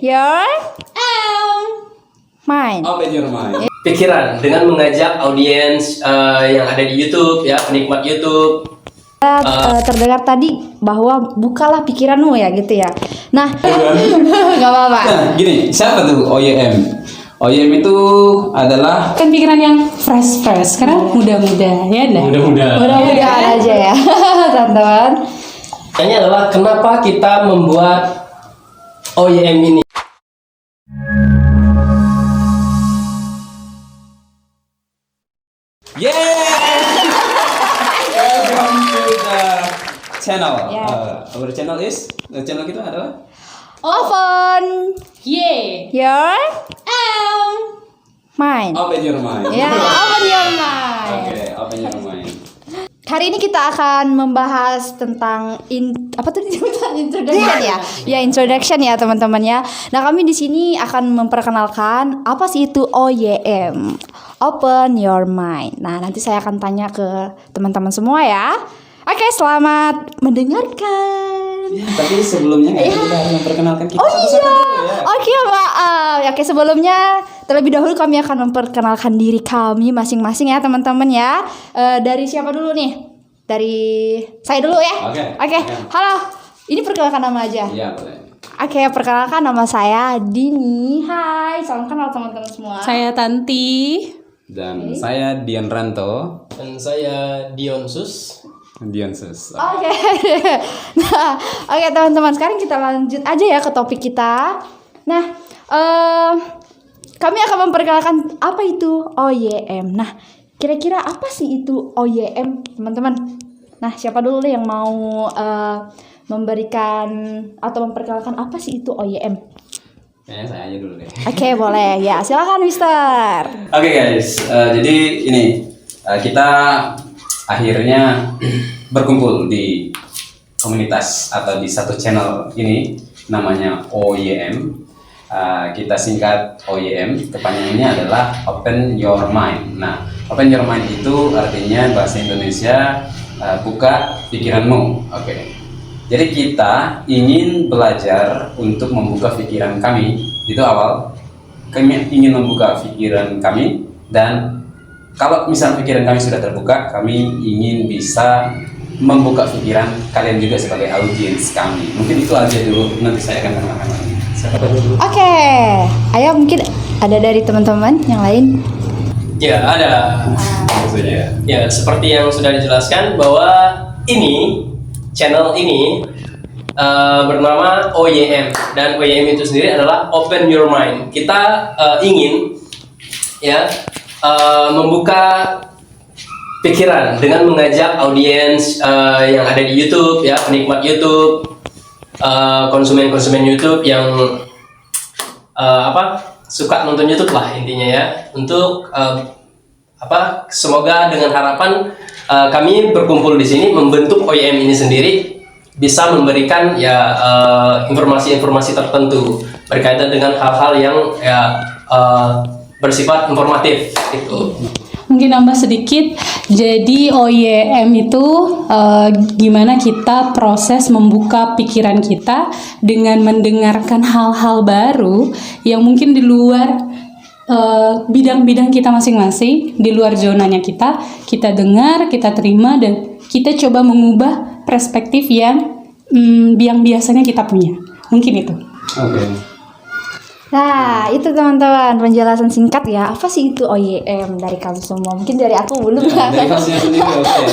your mind. Open your mind. Pikiran dengan mengajak audiens yang ada di YouTube ya, penikmat YouTube. Terdengar tadi bahwa bukalah pikiranmu ya gitu ya. Nah, nggak apa-apa. Nah, gini, siapa tuh OYM? OYM itu adalah Kan pikiran yang fresh karena muda-muda ya dah. Mudah-mudahan aja ya, teman-teman. Ini adalah kenapa kita membuat OYM ini. Welcome to the channel. Yeah. Our channel kita adalah Open Ye. your mind. Open your mind. Ya, open your mind. Oke, open your mind. Hari ini kita akan membahas tentang apa tadi introduction ya? Ya, introduction ya teman-teman ya. Nah, kami di sini akan memperkenalkan apa sih itu OYM. Open your mind. Nah, nanti saya akan tanya ke teman-teman semua ya. Oke, selamat mendengarkan. Ya, tapi sebelumnya kita harus memperkenalkan kita satu-satu dulu ya. Oke, maaf. Oke, sebelumnya terlebih dahulu kami akan memperkenalkan diri kami masing-masing ya teman-teman ya. Dari siapa dulu nih? Dari saya dulu ya. Oke. Halo. Ini perkenalkan nama aja. Iya, boleh. Oke, perkenalkan nama saya Dini. Hai, salam kenal teman-teman semua. Saya Tanti. Dan saya Dian Ranto. Dan saya Dionsus. Dionsus. Oke. Nah, oke teman-teman, sekarang kita lanjut aja ya ke topik kita. Nah, kami akan memperkenalkan apa itu OYM. Nah, kira-kira apa sih itu OYM, teman-teman? Nah, siapa dulu nih yang mau memberikan atau memperkenalkan apa sih itu OYM? Kayaknya saya aja dulu deh. Oke, boleh. Ya, silakan Mister. Oke guys, jadi ini kita akhirnya berkumpul di komunitas atau di satu channel ini namanya OYM. Kita singkat OYM, kepanjangannya adalah Open Your Mind. Nah, Open Your Mind itu artinya bahasa Indonesia buka pikiranmu. Oke. Jadi kita ingin belajar untuk membuka pikiran kami. Itu awal. Kami ingin membuka pikiran kami, dan kalau misal pikiran kami sudah terbuka, kami ingin bisa membuka pikiran kalian juga sebagai audiens kami. Mungkin itu aja dulu, nanti saya akan kenalkan lagi. Oke. Ayo, mungkin ada dari teman-teman yang lain. Ya, ada. Maksudnya. Ya, seperti yang sudah dijelaskan bahwa ini channel ini bernama OYM, dan OYM itu sendiri adalah Open Your Mind. Kita ingin ya membuka pikiran dengan mengajak audiens yang ada di YouTube ya, penikmat YouTube, konsumen YouTube yang suka nonton YouTube lah intinya ya, untuk semoga dengan harapan kami berkumpul di sini membentuk OYM ini sendiri bisa memberikan ya informasi-informasi tertentu berkaitan dengan hal-hal yang bersifat informatif gitu. Mungkin nambah sedikit. Jadi OYM itu gimana kita proses membuka pikiran kita dengan mendengarkan hal-hal baru yang mungkin di luar bidang-bidang kita masing-masing, di luar zonanya kita dengar, kita terima, dan kita coba mengubah perspektif yang biasanya kita punya. Mungkin itu. Oke. Nah, itu teman-teman penjelasan singkat ya. Apa sih itu OYM dari kami semua? Mungkin dari aku belum. Dari hostnya sendiri, oke.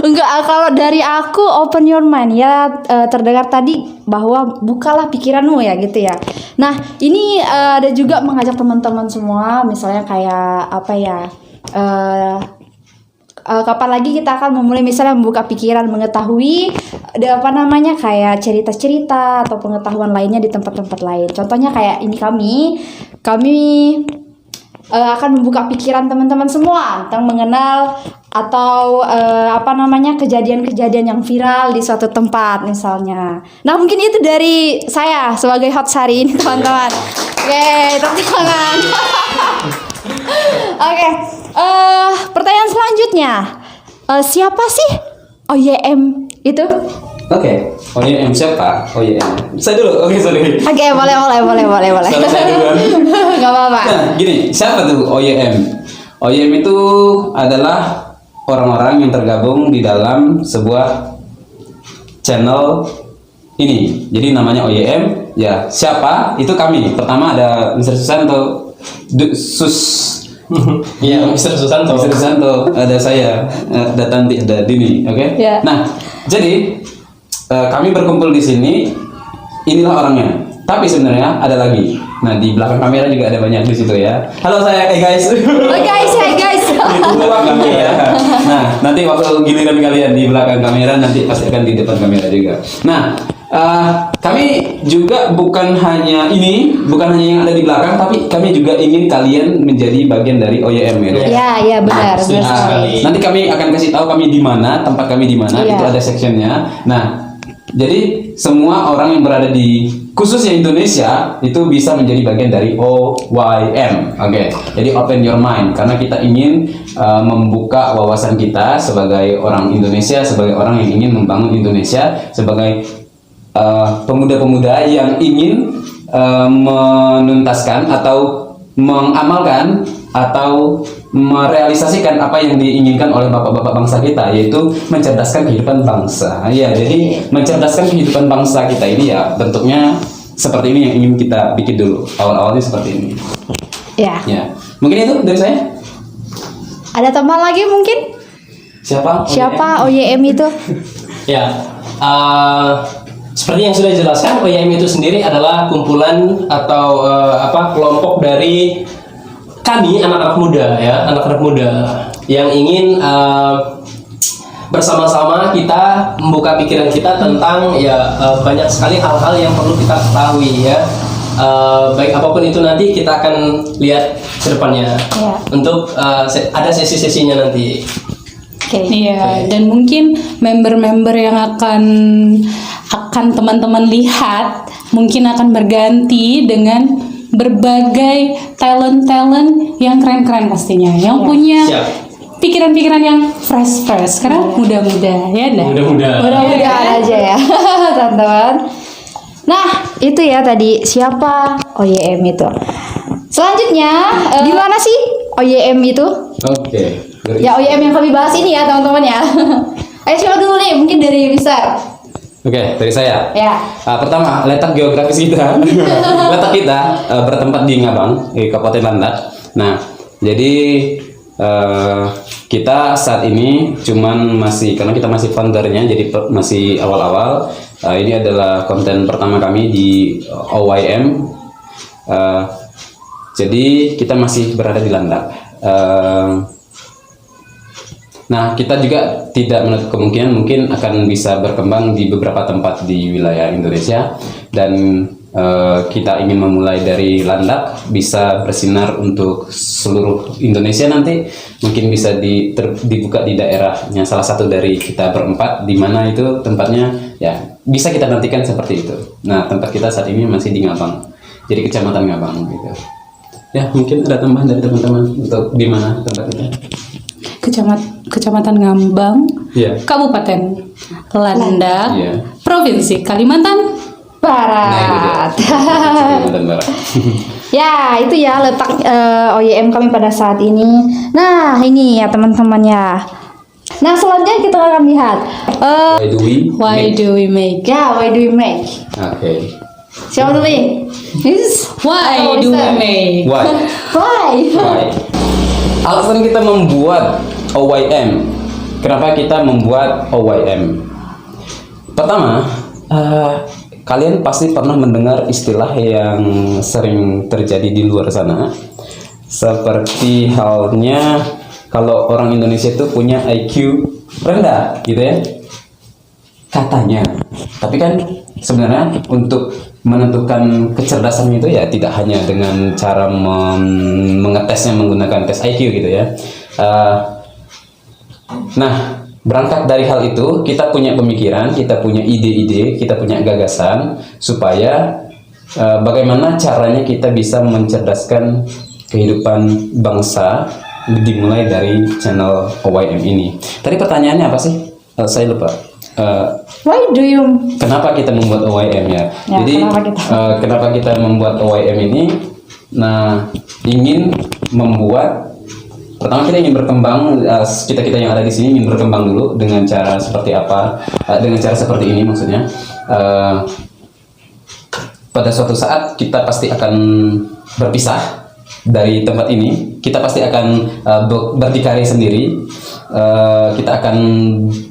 Enggak, kalau dari aku Open Your Mind ya, terdengar tadi bahwa bukalah pikiranmu ya gitu ya. Nah, ini ada juga mengajak teman-teman semua, misalnya kayak apa ya? Kapan lagi kita akan memulai misalnya membuka pikiran, mengetahui kayak cerita-cerita atau pengetahuan lainnya di tempat-tempat lain. Contohnya kayak ini kami akan membuka pikiran teman-teman semua tentang mengenal atau kejadian-kejadian yang viral di suatu tempat misalnya. Nah, mungkin itu dari saya sebagai host hari ini teman-teman. Oke, tepuk tangan. Oke, pertanyaan selanjutnya, siapa sih OYM itu? Oke, OYM siapa? OYM. Saya dulu. Oke, sorry. Oke, boleh. Salah saya duluan. Gak apa-apa. Nah, gini, siapa tuh OYM? OYM itu adalah orang-orang yang tergabung di dalam sebuah channel ini. Jadi namanya OYM. Ya, siapa? Itu kami. Pertama ada Mr. Susanto, Iya, Mr. Susanto. Mr. Susanto, ada saya, ada Tanti, ada Dini, oke? Ya. Nah, jadi kami berkumpul di sini. Inilah orangnya. Tapi sebenarnya ada lagi. Nah, di belakang kamera juga ada banyak di situ ya. Halo saya, guys. Hai guys. Itu belakang kami ya. Nah, nanti waktu giliran kalian di belakang kamera, nanti pasti akan di depan kamera juga. Nah, kami juga bukan hanya yang ada di belakang, tapi kami juga ingin kalian menjadi bagian dari OYM ya. Ya, benar. Setuju Benar sekali. sekali. Nanti kami akan kasih tahu kami di mana, tempat kami di mana, Iya. itu ada sectionnya. Nah, jadi semua orang yang berada di khususnya Indonesia itu bisa menjadi bagian dari OYM. Oke. Jadi open your mind karena kita ingin membuka wawasan kita sebagai orang Indonesia, sebagai orang yang ingin membangun Indonesia, sebagai pemuda-pemuda yang ingin menuntaskan atau mengamalkan atau merealisasikan apa yang diinginkan oleh bapak-bapak bangsa kita, yaitu mencerdaskan kehidupan bangsa. Ya, jadi mencerdaskan kehidupan bangsa kita ini ya bentuknya seperti ini yang ingin kita bikin dulu. Awal-awalnya seperti ini. Ya. Ya, mungkin itu dari saya. Ada teman lagi mungkin? Siapa OYM itu? Ya, seperti yang sudah dijelaskan, OYM itu sendiri adalah kumpulan atau kelompok dari kami anak-anak muda ya, anak-anak muda yang ingin bersama-sama kita membuka pikiran kita tentang banyak sekali hal-hal yang perlu kita ketahui ya. Baik apapun itu nanti kita akan lihat ke depannya. Ya. Untuk ada sesi-sesinya nanti. Oke. Iya, dan mungkin member-member yang akan teman-teman lihat mungkin akan berganti dengan berbagai talent yang keren-keren pastinya, yang punya Siap. pikiran-pikiran yang fresh karena muda-muda ya dah. Mudah-mudahan. Mudah-mudahan aja ya, teman-teman. Nah, itu ya tadi siapa OYM itu. Selanjutnya, di mana sih OYM itu? Oke. Ya OYM yang kami bahas ini ya, teman-teman ya. Ayo siapa dulu nih? Mungkin dari Mister. Oke, dari saya. Ya. Pertama, letak geografis kita. Letak kita bertempat di Ngabang, di Kabupaten Landak. Nah, jadi kita saat ini karena kita masih foundernya, jadi masih awal-awal. Ini adalah konten pertama kami di OYM. Jadi kita masih berada di Landak. Nah, kita juga tidak menutup kemungkinan mungkin akan bisa berkembang di beberapa tempat di wilayah Indonesia, dan kita ingin memulai dari Landak, bisa bersinar untuk seluruh Indonesia nanti, mungkin bisa dibuka di daerahnya salah satu dari kita berempat, di mana itu tempatnya ya bisa kita nantikan seperti itu. Nah, tempat kita saat ini masih di Ngabang, jadi Kecamatan Ngabang gitu. Ya, mungkin ada tambahan dari teman-teman untuk di mana tempat kita. Kecamatan Ngambang, Iya. Kabupaten Landak, Iya. Provinsi Kalimantan Barat. Kalimantan Barat. Ya, itu ya letak OYM kami pada saat ini. Nah, ini ya teman-teman ya. Nah, selanjutnya kita akan lihat. Why do we Why make? do we make? Ya, why do we make? Oke. Siapa dulu nih? Why Oh, do we Mister. make? Why? Why? Alasan kita membuat OYM. Kenapa kita membuat OYM? Pertama, kalian pasti pernah mendengar istilah yang sering terjadi di luar sana. Seperti halnya kalau orang Indonesia itu punya IQ rendah, gitu ya. Katanya. Tapi kan sebenarnya untuk menentukan kecerdasan itu ya tidak hanya dengan cara mengetesnya menggunakan tes IQ gitu ya. Nah, berangkat dari hal itu kita punya pemikiran, kita punya ide-ide, kita punya gagasan supaya bagaimana caranya kita bisa mencerdaskan kehidupan bangsa, dimulai dari channel OYM ini. Tadi pertanyaannya apa sih? Saya lupa. Why do you? kenapa kita membuat OYM ya? Ya, Jadi kenapa kita? kenapa kita membuat OYM ini? Nah, ingin membuat, pertama kita ingin berkembang, kita yang ada di sini ingin berkembang dulu dengan cara seperti apa? Dengan cara seperti ini maksudnya. Pada suatu saat kita pasti akan berpisah dari tempat ini. Kita pasti akan berdikari sendiri. Kita akan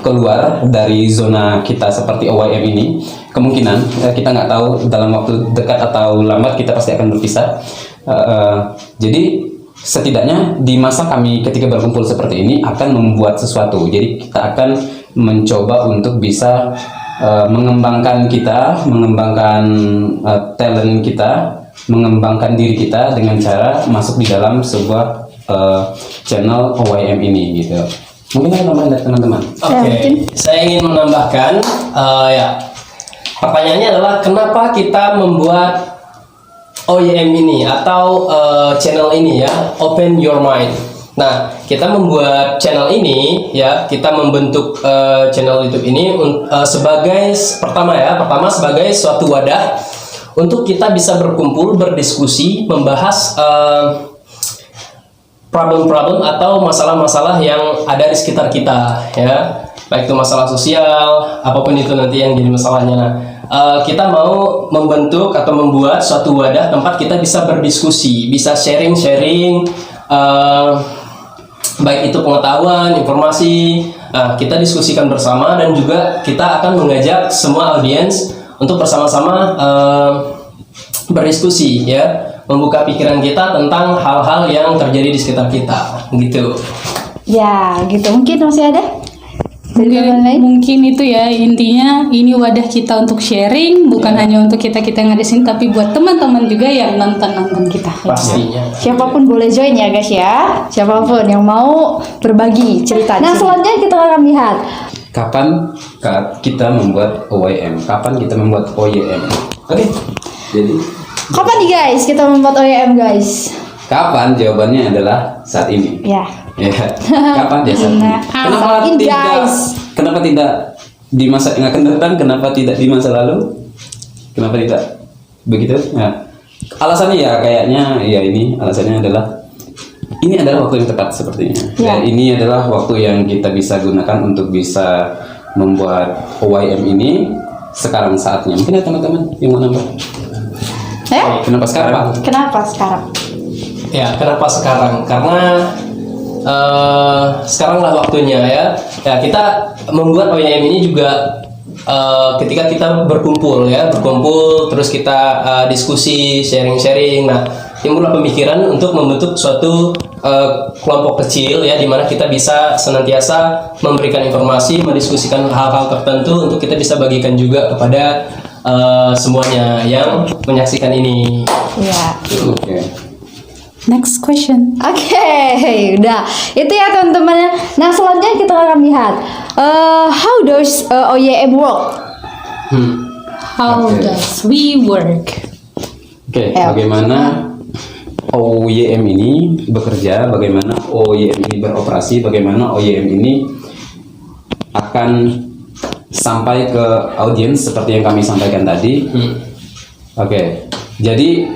keluar dari zona kita seperti OYM ini. Kemungkinan kita nggak tahu dalam waktu dekat atau lambat kita pasti akan berpisah. Jadi setidaknya di masa kami ketika berkumpul seperti ini akan membuat sesuatu. Jadi kita akan mencoba untuk bisa mengembangkan kita, mengembangkan talent kita, mengembangkan diri kita dengan cara masuk di dalam sebuah channel OYM ini gitu. Mungkin ada tambahan dari teman-teman. Oke, saya ingin menambahkan ya. Pertanyaannya adalah kenapa kita membuat OYM ini atau channel ini ya, Open Your Mind. Nah, kita membuat channel ini ya, kita membentuk channel YouTube ini sebagai pertama sebagai suatu wadah untuk kita bisa berkumpul, berdiskusi, membahas problem-problem atau masalah-masalah yang ada di sekitar kita ya, baik itu masalah sosial, apapun itu nanti yang jadi masalahnya. Nah, kita mau membentuk atau membuat suatu wadah tempat kita bisa berdiskusi, bisa sharing-sharing, baik itu pengetahuan, informasi. Nah, kita diskusikan bersama dan juga kita akan mengajak semua audiens untuk bersama-sama berdiskusi ya, membuka pikiran kita tentang hal-hal yang terjadi di sekitar kita, gitu. Ya, gitu. Mungkin masih ada? Mungkin itu ya, intinya ini wadah kita untuk sharing, bukan hanya untuk kita yang ada di sini, tapi buat teman-teman juga yang nonton kita. Pastinya. Siapapun boleh join ya guys ya. Siapapun yang mau berbagi cerita. Nah, selanjutnya kita akan lihat Kapan kita membuat OYM? Kapan kita membuat OYM? Oke. Jadi kapan nih guys kita membuat OYM guys? kapan? Jawabannya adalah saat ini. Ya. Ya. Kapan dia saat ini? Kenapa saat ini, tidak? guys. Kenapa tidak di masa yang akan datang? Kenapa tidak di masa lalu? Kenapa tidak begitu? Nah, alasannya ya kayaknya ya ini alasannya adalah ini adalah waktu yang tepat sepertinya. Ya. Dan ini adalah waktu yang kita bisa gunakan untuk bisa membuat OYM ini sekarang saatnya. Mungkin ada teman-teman yang mau nambah? Kenapa sekarang? Kenapa sekarang? Ya, kenapa sekarang? Karena sekaranglah waktunya ya. Ya, kita membuat OYM ini juga ketika kita berkumpul terus kita diskusi, sharing. Nah, timbullah pemikiran untuk membentuk suatu kelompok kecil ya, di mana kita bisa senantiasa memberikan informasi, mendiskusikan hal-hal tertentu untuk kita bisa bagikan juga kepada semuanya yang menyaksikan ini. Ya. Oke. Next question. Oke, udah. Itu ya teman-teman. Nah, selanjutnya kita akan lihat how does OYM work? How Oke. does we work? Oke, bagaimana OYM ini bekerja, bagaimana OYM ini beroperasi, bagaimana OYM ini akan sampai ke audiens seperti yang kami sampaikan tadi. Oke, jadi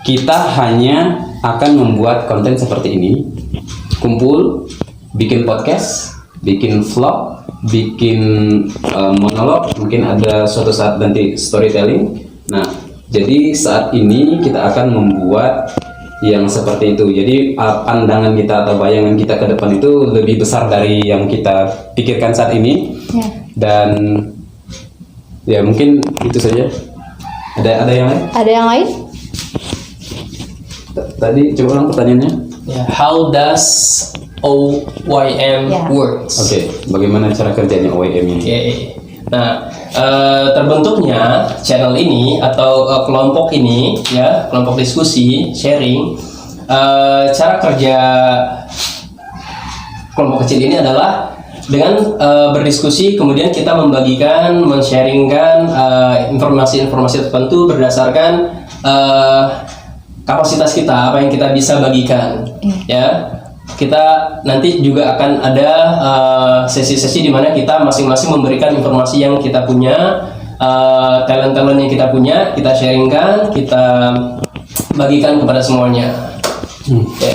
kita hanya akan membuat konten seperti ini, kumpul, bikin podcast, bikin vlog, bikin monolog, mungkin ada suatu saat nanti storytelling. Nah, jadi saat ini kita akan membuat yang seperti itu. Jadi pandangan kita atau bayangan kita ke depan itu lebih besar dari yang kita pikirkan saat ini. Ya. Dan ya mungkin itu saja. Ada yang lain? Ada yang lain? Tadi coba ulang pertanyaannya. Ya, how does OYM Ya. works? Oke, bagaimana cara kerjanya OYM ini? Oke. Nah, terbentuknya channel ini atau kelompok ini ya, kelompok diskusi, sharing. Cara kerja kelompok kecil ini adalah dengan berdiskusi, kemudian kita membagikan, men-sharingkan informasi-informasi tertentu berdasarkan kapasitas kita, apa yang kita bisa bagikan, ya. kita nanti juga akan ada sesi-sesi di mana kita masing-masing memberikan informasi yang kita punya, talent-talent yang kita punya, kita sharingkan, kita bagikan kepada semuanya. Oke.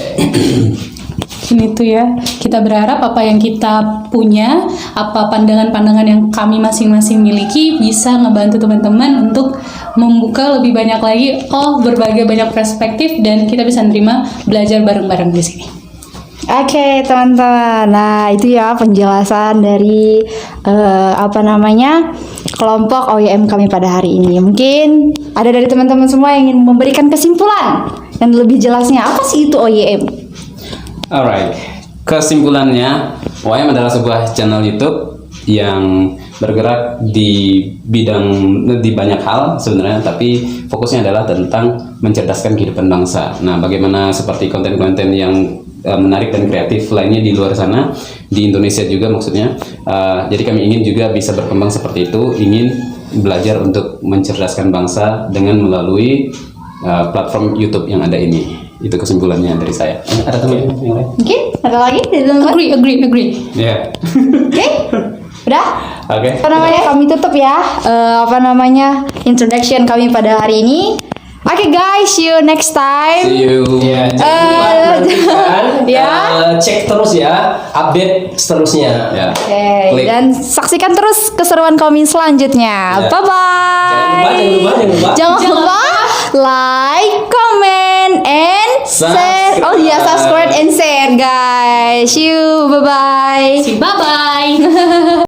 Ini tuh ya, kita berharap apa yang kita punya, apa pandangan-pandangan yang kami masing-masing miliki bisa ngebantu teman-teman untuk membuka lebih banyak lagi, berbagai banyak perspektif, dan kita bisa nerima belajar bareng-bareng di sini. Oke, teman-teman. Nah, itu ya penjelasan dari kelompok OYM kami pada hari ini. Mungkin ada dari teman-teman semua yang ingin memberikan kesimpulan yang lebih jelasnya apa sih itu OYM? Alright, kesimpulannya, OYM adalah sebuah channel YouTube yang bergerak di banyak hal sebenarnya, tapi fokusnya adalah tentang mencerdaskan kehidupan bangsa. Nah, bagaimana seperti konten-konten yang menarik dan kreatif lainnya di luar sana, di Indonesia juga maksudnya. Jadi kami ingin juga bisa berkembang seperti itu, ingin belajar untuk mencerdaskan bangsa dengan melalui platform YouTube yang ada ini. Itu kesimpulannya dari saya. Ada teman yang lain? Mungkin ada lagi dari teman-teman? Agree. Ya. Oke, udah. Oke. Kami tutup ya. Introduction kami pada hari ini. Oke guys, see you next time. See you. Ya, jangan lupa nantikan, Ya. cek terus ya, update seterusnya. Ya. Oke, Klik. dan saksikan terus keseruan kami selanjutnya. Ya. Bye bye. Jangan lupa. Like, comment, and share. Oh iya, subscribe and share guys. See you. Bye bye. Bye-bye.